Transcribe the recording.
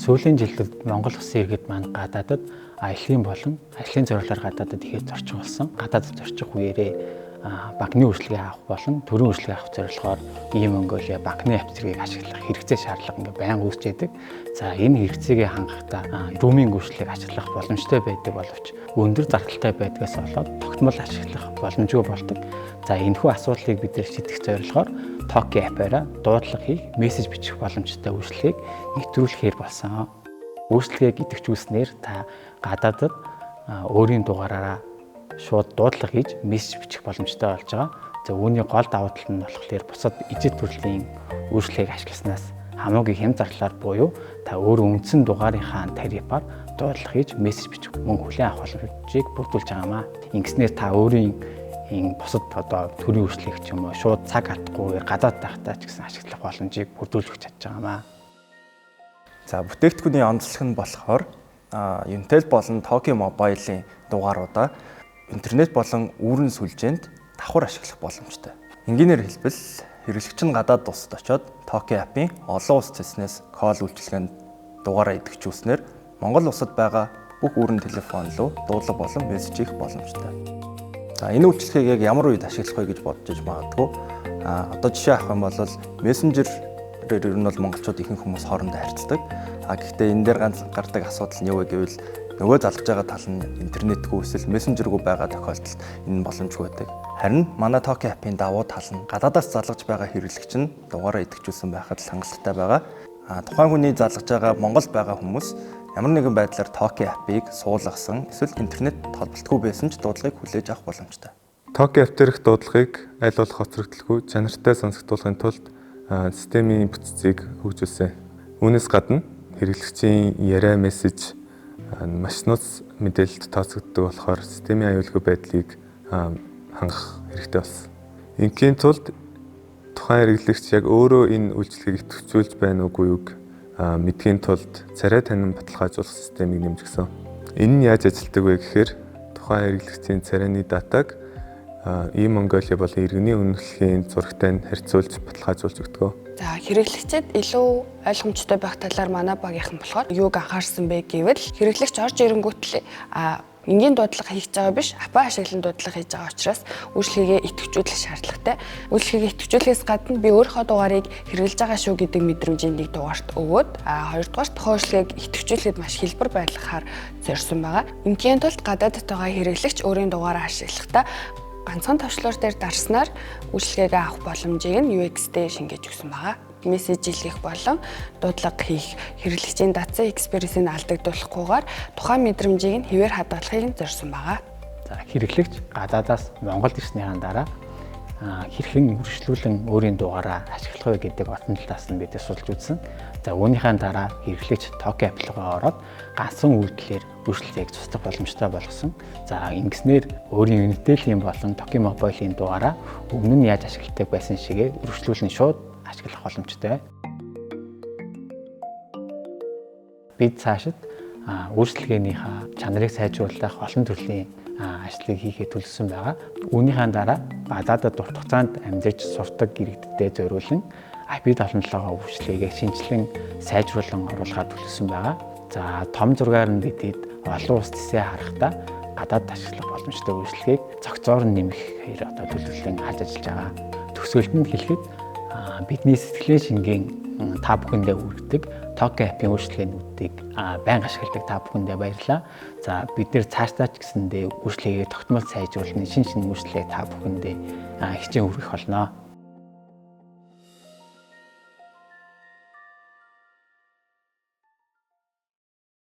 Сүүлийн жилүүд Монгол Улсын иргэд маань гадаадад аялын болон ажлын зорилгоор гадаадад ихэд зорчих болсон. Гадаадад зорчих үеэрээ банкны үйлчлэгээ авах болон төрийн үйлчлэгээ авах зорилгоор e-Mongolia банкны апп зэргийг ашиглах хэрэгцээ шаардлага ингээ байнга үүсч байдаг. За энэ хэрэгцээгээ хангахдаа roaming үйлчлэгийг ашиглах боломжтой байдаг боловч өндөр зардалтай байдгаас болоод тогтмол ашиглах боломжгүй болдог. За энэхүү асуудлыг бид шийдэх зорилгоор Toki апп-аараа дуудлага хийх, мессеж бичих боломжтой үйлчлэгийг нэвтрүүлэхээр болсон. Үйлчлэгийг идэвхжүүлснээр та гадаадад өөрийн дугаараараа шууд дуудлага хийж мессеж бичих боломжтой болж байгаа. За үүний гол давуу тал нь болохоор бусад ижил төрлийн үйлчлэгийг ашигласнаас хамаагүй хэм зарлаар буюу та өөрөө үндсэн дугаарынхаа тарифаар дуудлага хийж мессеж бичих мөнгө хүлээн авах боломжийг бүрдүүлж байгаамаа. Ингэснээр та өөрийн бусад төрийн үйлчлэг ч юм уу шууд цаг алдахгүйгээр гадаад байхдаа ч гэсэн ашиглах боломжийг бүрдүүлж өгч чадж байгаамаа. За бүтээгдэхүүний онцлог нь болохоор Unitel болон Toki Mobile-ийн дугааруудаа интернет болон үүрэн сүлжээнд давхар ашиглах боломжтой. Энгийнээр хэлбэл хэрэглэгч нь гадаад улсад очоод Toki апп-ийн олон улс цэснээс кол үйлчилгээнд дугаараа идэвхжүүлснээр Монгол улсад байгаа бүх үүрэн телефон руу дуудлага болон мессеж хийх боломжтой. За энэ үйлчилгээг яг ямар үед ашиглах вэ гэж бодож магадгүй. Одоо жишээ авах юм бол мессенжерээр ер нь бол монголчууд ихэнх хүмүүс хоорондоо харьцдаг. Гэхдээ энэ дээр ганц гардаг асуудал нь юу вэ гэвэл нөгөө залгаж байгаа тал нь интернетгүй эсвэл мессенжергүй байгаа тохиолдолд энэ боломжгүй байдаг. Харин манай Toki апп-ийн давуу тал нь гадаадаас залгаж байгаа хэрэглэгч нь дугаараа идэвхжүүлсэн байхад л хангалттай байгаа. Тухайн хүний залгаж байгаа Монголд байгаа хүмүүс ямар нэгэн байдлаар Toki апп-ыг суулгасан эсвэл интернет холбогдохгүй байсан ч дуудлагыг хүлээж авах боломжтой. Toki апп дээрх дуудлагыг аль болох хоцрогдолгүй чанартай сонсогдуулахын тулд системийн бүтцийг хөгжүүлсэн. Үүнээс гадна хэрэглэгчийн яриа мессеж маш нууц мэдээлэлд тооцогддог болохоор системийн аюулгүй байдлыг хангах хэрэгтэй болсон. Ингийн тулд тухайн хэрэглэгч яг өөрөө энэ үйлчлэгийг идэвхжүүлж байна уугүй юг мэдхийн тулд царай танин баталгаажуулах системийг нэмжигсэн. Энэ нь яаж ажилладаг вэ гэхээр тухайн хэрэглэгчийн царайны датаг e-Mongolia болон иргэний үнэлгээний зурагтай харьцуулж баталгаажуулж өгдөг. За хэрэглэгчид илүү ойлгомжтой байх талаар манай багийнхан болохоор юуг анхаарсан бэ гэвэл хэрэглэгч орж ирэнгүүт л энгийн дуудлага хийж байгаа биш, апп ашиглан дуудлага хийж байгаа учраас үйлчлэгээ идэвхжүүлэх шаардлагатай. Үйлчлэгээ идэвхжүүлэхээс гадна би өөрийнхөө дугаарыг хэрэглэж байгаа шүү гэдэг мэдрэмжийн нэг дугаарт өгөөд хоёрдугаар тохиолдлыг идэвхжүүлэхэд маш хэлбэр байлгахаар зорьсон байгаа. Ингийн тулд гадаадд байгаа хэрэглэгч өөрийн дугаараа ашиглахдаа ганцхан товчлуур дээр дарснаар үйлчлэгээ авах боломжийг нь UX-тэй шингээж өгсөн байгаа. Мессеж хийх болон дуудлага хийх хэрэглэгчийн датсан экспириенсийг алдагдуулахгүйгээр тухайн мэдрэмжийг нь хэвээр хадгалахыг зорьсон байгаа. За хэрэглэгч гадаадаас Монголд ирснийхаа дараа хэрхэн үргэлжлүүлэн өөрийн дугаараа ашиглах вэ гэдэг орчин талаас нь бид судалж үзсэн. За үүнийхээ дараа хэрэглэгч Toki апп руу ороод ганцхан үйлдэлээр үйлчлэгийг цуцлах боломжтой болгосон. За ингэснээр өөрийн Unitel-ийн болон Toki Mobile-ийн дугаараа өмнө нь яаж ашигладаг байсан шигээ үргэлжлүүлэн шууд ашиглах боломжтой. Бид цаашид үйлчлэгээнийхээ чанарыг сайжруулах олон төрлийн ажлыг хийхэд төлөвлөсөн байгаа. Үүнийхээ дараа гадаадад урт хугацаанд амьдарч сурдаг иргэдтэй зориулан IP77 үйлчлэгийг шинжилэн сайжруулан оруулахад төлөвлөсөн байгаа. За том зургаар нь бидэд олон улс тесээ харахтаа гадаад ашиглах боломжтой үйлчлэгийг цогцоор нь нэмэхээр төлөвлөлөн хаж ажиллаж байгаа. Төгсгөлд нь хэлэхэд бидний сэтгэлийн шингийн та бүхэндээ хүргэдэг Toki апп-ийн үйлчлэгээнүүдийг байнга ашигладаг та бүхэндээ баярлалаа. За бид нэр цаашдаа ч гэсэндээ үйлчлэгийг тогтмол сайжруулны шинэ үйлчлэгийг та бүхэндээ хичээн хүргэх болно.